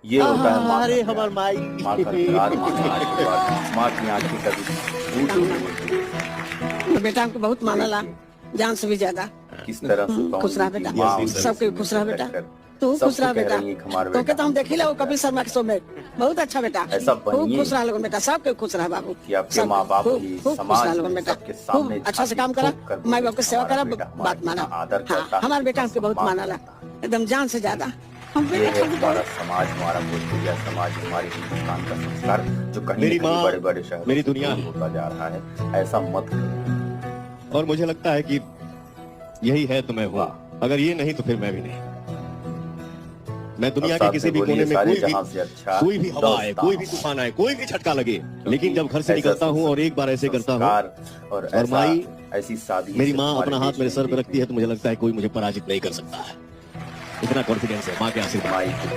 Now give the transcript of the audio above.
ये होता है माँ अरे का हमार प्यार, माई। माँ का प्यार, माँ का आशीर्वाद, माँ की आंखें कभी झूठ नहीं बोलती। बेटा हमको बहुत मानला, जान से भी ज्यादा। किस तरह से खुश रहा बेटा, माँ उस सबके खुश रहा बेटा, तू खुश रहा बेटा। तो के तो हम देखी लो कपिल शर्मा के शो में, बहुत अच्छा बेटा, ऐसा खूब बनिए खुश रहा लोगन बेटा, सबके खुश रहा बाबू, कि आपके माँ बाप खूब भी खूब खुश रहा समाज लोगन में बेटा, सबके खूब सामने अच्छा से काम छाती करा, ठोक कर माई बोले बाप की कि सेवा हमारा करा, बेटा हमारा बात माना। कितना आदर हाँ, करता है, हमारे बेटा हमके कितना बहुत सम्मान मानला, करता है। एकदम जान से ज्यादा। हम ये बेटा है खूब हमारा समाज, हमारा भोजपुरिया समाज, हमारे हिंदुस्तान का संस्कार जो कहीं मेरी न कहीं माँ, बड़े बड़े शहरों मेरी से दुनिया दूर होता जा रहा है। ऐसा मत करो। और मुझे लगता है कि यही है तो मैं हूँ, वाह। अगर ये नहीं तो फिर मैं भी नहीं। मैं दुनिया और के साथ किसी में भी बोलिए कोने में सारे कोई भी जहां से अच्छा हवा आए, कोई भी दोस्तां। तूफान आए, कोई भी झटका लगे, लेकिन जब घर से ऐसा निकलता हूँ और एक बार ऐसे करता हूँ संस्कार और और ऐसा माई, ऐसी शादी मेरी सिर्फ माँ हमारे अपना हाथ देश मेरे में सर ही पर रखती है, तो देखी मुझे लगता है कोई मुझे पराजित नहीं कर सकता है। इतना कॉन्फिडेंस है माँ के आशीर्वाद। माई की